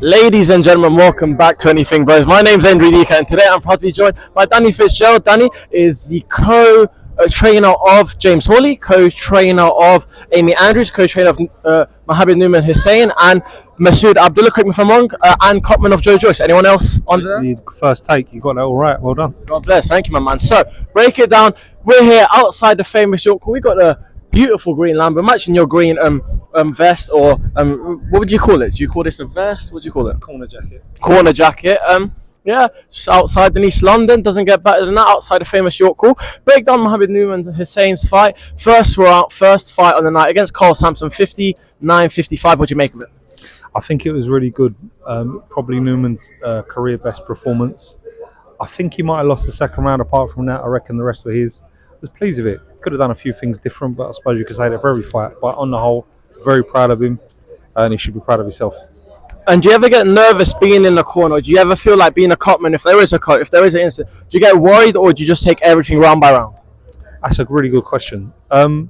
Ladies and gentlemen, welcome back to Anything Blows. My name's Enrique, and today I'm proud to be joined by Danny Fitzgerald. Danny is the co-trainer of James Hawley, co-trainer of Amy Andrews, co-trainer of Numan Hussain, and Masood Abdullah, correct me if I'm wrong, and Copman of Joe Joyce. Anyone else on there? The first take, you got that all right. Well done. God bless. Thank you, my man. So, break it down. We're here outside the famous York. We got the beautiful green lamb. We're matching your green vest, or what would you call it? Do you call this a vest? What do you call it? Corner jacket. Corner jacket. Yeah, just outside in East London. Doesn't get better than that. Outside the famous York Hall. Break down Mohammed Numan Hussein's fight. First fight on the night against Carl Sampson. 59-55. What do you make of it? I think it was really good. Probably Newman's career best performance. I think he might have lost the second round. Apart from that, I reckon the rest were his. I was pleased with it. Could have done a few things different, but I suppose you could say that for every fight. But on the whole, very proud of him, and he should be proud of himself. And do you ever get nervous being in the corner? Do you ever feel like being a cutman, if there is an incident, do you get worried, or do you just take everything round by round? That's a really good question. I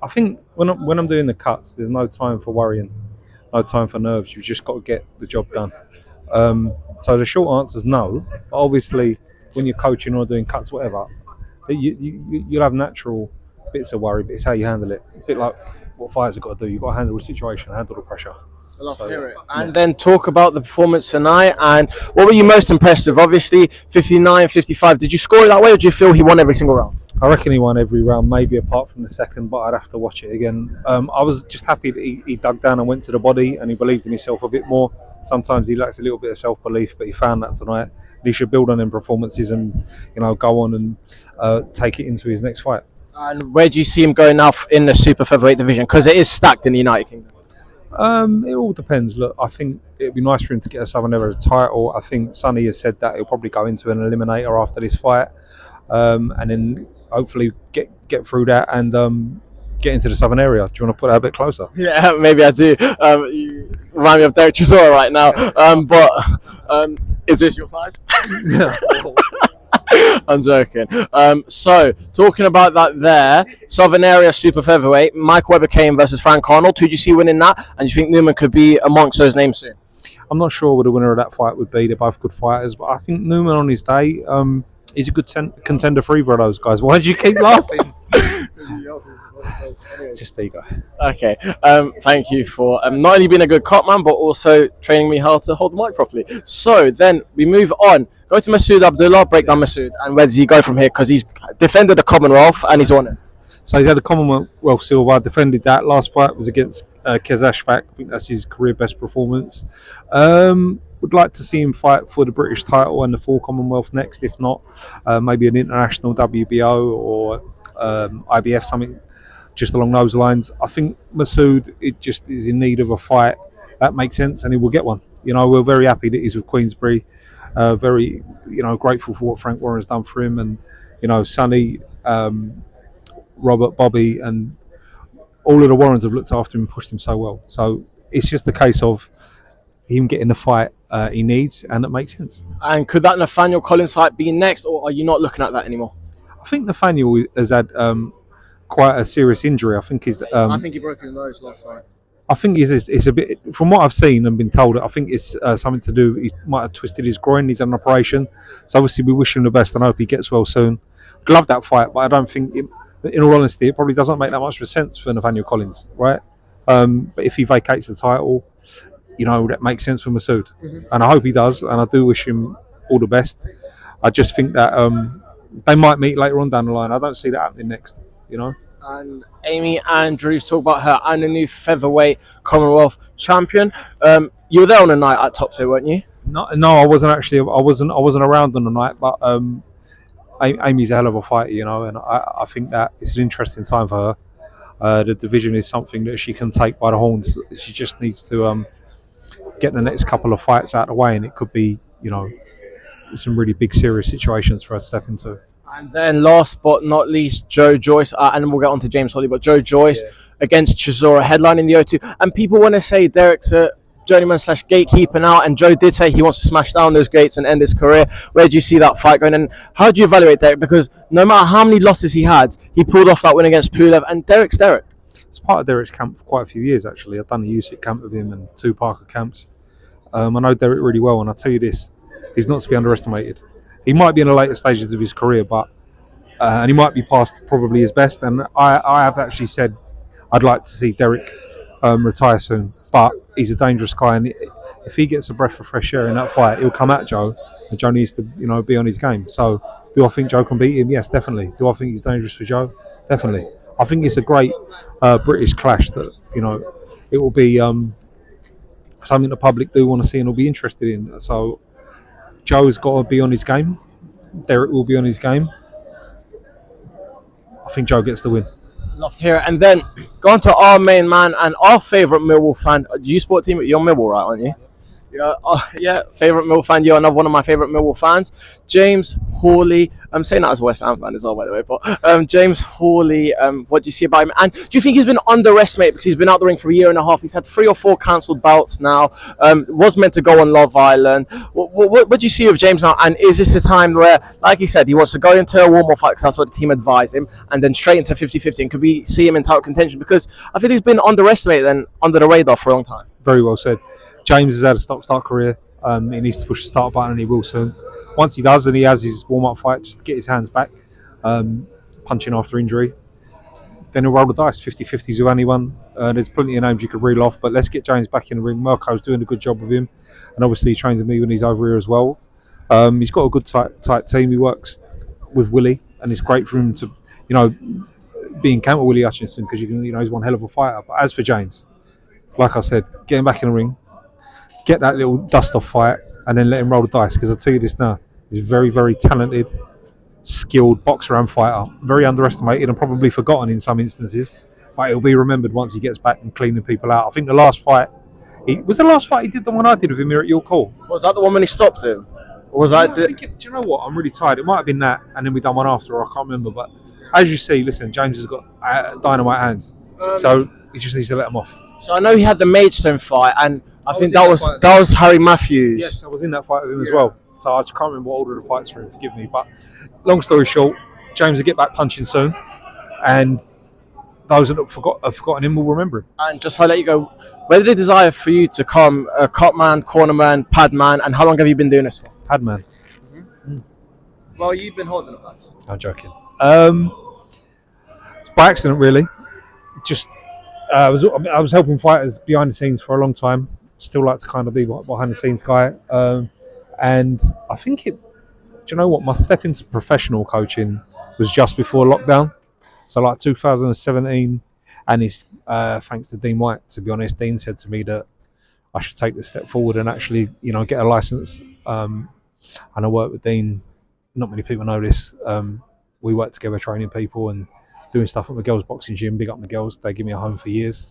think when I'm doing the cuts, there's no time for worrying, no time for nerves. You've just got to get the job done. So the short answer is no. But obviously, when you're coaching or doing cuts, whatever, you'll have natural bits of worry, but it's how you handle it. A bit like what fighters have got to do. You've got to handle the situation, handle the pressure. I love to hear it. And then talk about the performance tonight. And what were you most impressed with? Obviously, 59-55. Did you score it that way, or do you feel he won every single round? I reckon he won every round, maybe apart from the second, but I'd have to watch it again. I was just happy that he dug down and went to the body, and he believed in himself a bit more. Sometimes he lacks a little bit of self-belief, but he found that tonight. He should build on them performances and go on and take it into his next fight. And where do you see him going now in the super featherweight division? Because it is stacked in the United Kingdom. It all depends. Look, I think it'd be nice for him to get a Southern Area title. I think Sonny has said that he'll probably go into an eliminator after this fight, and then hopefully get through that and get into the Southern Area. Do you want to put that a bit closer? Yeah, maybe I do. You remind me of Derek Chisora right now. But is this your size? I'm joking. So, talking about that there, Southern Area Super Featherweight, Michael Weber came versus Frank Arnold. Who do you see winning that? And do you think Numan could be amongst those names soon? I'm not sure what the winner of that fight would be. They're both good fighters, but I think Numan on his day, he's a good contender for either of those guys. Why do you keep laughing? Just there you go. Okay. Thank you for not only being a good cop man, but also training me how to hold the mic properly. So then we move on. Go to Masood Abdullah, break down Masood, and where does he go from here? Because he's defended the Commonwealth and he's on it. So he's had a Commonwealth silver, defended that. Last fight was against Kazashvak. I think that's his career best performance. Would like to see him fight for the British title and the full Commonwealth next. If not, maybe an international WBO or IBF, something just along those lines. I think Masood, it just is in need of a fight. That makes sense, and he will get one. We're very happy that he's with Queensberry. Very, grateful for what Frank Warren's done for him, and Sonny, Robert, Bobby, and all of the Warrens have looked after him and pushed him so well. So it's just a case of him getting the fight he needs, and it makes sense. And could that Nathaniel Collins fight be next, or are you not looking at that anymore? I think Nathaniel has had quite a serious injury. I think I think he broke his nose last night. I think it's a bit, from what I've seen and been told, I think it's something to do, he might have twisted his groin, he's had an operation. So obviously we wish him the best and I hope he gets well soon. I'd love that fight, but I don't think, in all honesty, it probably doesn't make that much of a sense for Nathaniel Collins, right? But if he vacates the title, that makes sense for Masood. Mm-hmm. And I hope he does, and I do wish him all the best. I just think that they might meet later on down the line. I don't see that happening next, And Amy Andrews, talk about her and the new featherweight Commonwealth champion. You were there on the night at Top 2, weren't you? No, I wasn't actually. I wasn't around on the night, but Amy's a hell of a fighter, and I think that it's an interesting time for her. The division is something that she can take by the horns. She just needs to get the next couple of fights out of the way, and it could be, some really big, serious situations for her to step into. And then last but not least, Joe Joyce, and then we'll get on to James Hawley, but Joe Joyce against Chisora, headline in the O2. And people want to say Derek's a journeyman / gatekeeper now, and Joe did say he wants to smash down those gates and end his career. Where do you see that fight going, and how do you evaluate Derek? Because no matter how many losses he had, he pulled off that win against Pulev, and Derek's Derek. It's part of Derek's camp for quite a few years, actually. I've done a USIC camp with him and 2 Parker camps. I know Derek really well, and I'll tell you this: he's not to be underestimated. He might be in the later stages of his career, but and he might be past probably his best. And I have actually said I'd like to see Derek retire soon, but he's a dangerous guy, and if he gets a breath of fresh air in that fight, he'll come at Joe, and Joe needs to be on his game. So, do I think Joe can beat him? Yes, definitely. Do I think he's dangerous for Joe? Definitely. I think it's a great British clash that it will be something the public do want to see and will be interested in. So, Joe's got to be on his game. Derek will be on his game. I think Joe gets the win. Love to hear it. And then going to our main man and our favourite Millwall fan. Do you support team? You're Millwall, right, aren't you? Yeah, favourite Millwall fan. You're another one of my favourite Millwall fans. James Hawley. I'm saying that as a West Ham fan as well, by the way. But James Hawley, what do you see about him? And do you think he's been underestimated because he's been out the ring for a year and a half? He's had 3 or 4 cancelled bouts now. Was meant to go on Love Island. What do you see of James now? And is this a time where, like he said, he wants to go into a warm-up fight because that's what the team advised him, and then straight into 50-50? And could we see him in title contention? Because I think he's been underestimated and under the radar for a long time. Very well said. James has had a stop-start career. He needs to push the start button, and he will soon. Once he does, and he has his warm-up fight just to get his hands back, punching after injury, then he'll roll the dice, 50-50s with anyone. There's plenty of names you could reel off, but let's get James back in the ring. Mirko's doing a good job with him, and obviously he trains with me when he's over here as well. He's got a good tight team. He works with Willie, and it's great for him to, be in camp with Willie Hutchinson because he's one hell of a fighter. But as for James, like I said, get him back in the ring, get that little dust-off fight, and then let him roll the dice. Because I'll tell you this now, he's a very, very talented, skilled boxer and fighter. Very underestimated and probably forgotten in some instances. But he'll be remembered once he gets back and cleaning people out. I think the last fight, he did the one I did with him here at York Hall. Was that the one when he stopped him? Or was that? Do you know what? I'm really tired. It might have been that, and then we done one after, or I can't remember. But as you see, listen, James has got dynamite hands, so he just needs to let them off. So I know he had the Maidstone fight, and I think that was Harry Matthews. Yes, I was in that fight with him as well. So I just can't remember what order the fights were in, forgive me. But long story short, James will get back punching soon, and those that have forgotten him will remember him. And just to let you go, where did the desire for you to come a cutman, cornerman, padman, and how long have you been doing this for? Padman. Mm-hmm. Well, you've been holding the pads. I'm joking. By accident, really. Just I was helping fighters behind the scenes for a long time. Still like to kind of be behind the scenes guy. And I think do you know what? My step into professional coaching was just before lockdown. So like 2017, and it's thanks to Dean White, to be honest. Dean said to me that I should take this step forward and actually, get a license. And I work with Dean. Not many people know this. We work together training people and doing stuff at my girls' boxing gym. Big up my girls. They give me a home for years.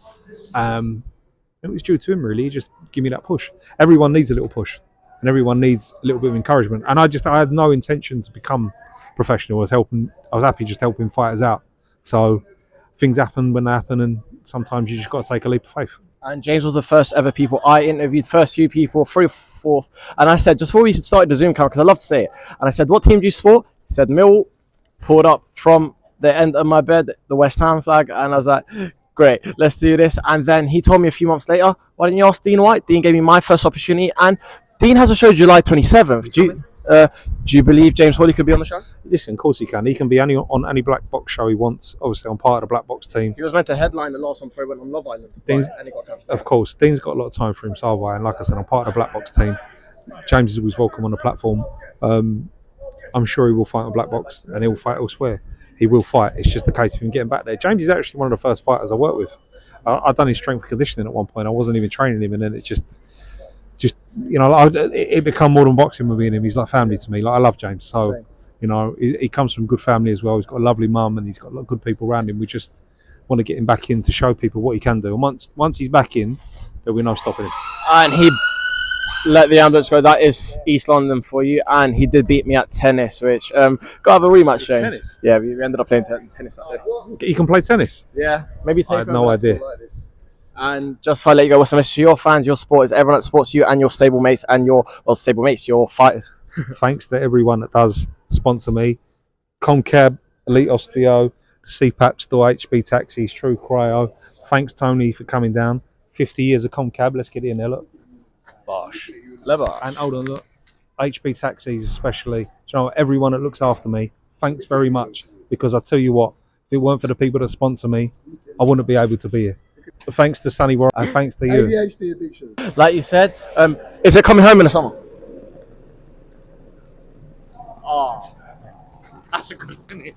It was due to him, really. He just give me that push. Everyone needs a little push, and everyone needs a little bit of encouragement. And I had no intention to become professional. I was happy just helping fighters out. So things happen when they happen, and sometimes you just got to take a leap of faith. And James was the first ever people I interviewed, first few people, 3 or 4th. And I said, just before we started the Zoom camera, because I love to say it, and I said, what team do you support? He said, Mill. Pulled up from the end of my bed, the West Ham flag, and I was like, great, let's do this. And then he told me a few months later, why didn't you ask Dean White? Dean gave me my first opportunity, and Dean has a show July 27th. Do you believe James Hawley could be on the show? Listen, of course he can. He can be on any black box show he wants. Obviously, I'm part of the black box team. He was meant to headline the last one before he went on Love Island. Of course, Dean's got a lot of time for himself, and like I said, I'm part of the black box team. James is always welcome on the platform. I'm sure he will fight on black box, and he will fight elsewhere. He will fight. It's just the case of him getting back there. James is actually one of the first fighters I worked with. I've done his strength conditioning at one point. I wasn't even training him, and then it just it become more than boxing with me and him. He's like family to me. Like, I love James. So, he comes from good family as well. He's got a lovely mum, and he's got a lot of good people around him. We just want to get him back in to show people what he can do. And once he's back in, there'll be no stopping him. And he let the ambulance go. That is East London for you. And he did beat me at tennis, which got to have a rematch, James. Tennis? Yeah, we ended up playing tennis that day. He can play tennis? Yeah, maybe take I had no idea. And just to let you go, what's the message to your fans, your supporters, everyone that supports you, and your stablemates, and your fighters? Thanks to everyone that does sponsor me. Comcab, Elite Osteo, CPAP Store, HB Taxis, True Cryo. Thanks, Tony, for coming down. 50 years of Comcab. Let's get in there, look. Bosh. Leather. And hold on, look. HP Taxis especially. Do you know, everyone that looks after me, thanks very much. Because I tell you what, if it weren't for the people that sponsor me, I wouldn't be able to be here. Thanks to Sunny Warren and thanks to you. ADHD addiction. Like you said, is it coming home in the summer? Oh, that's a good one.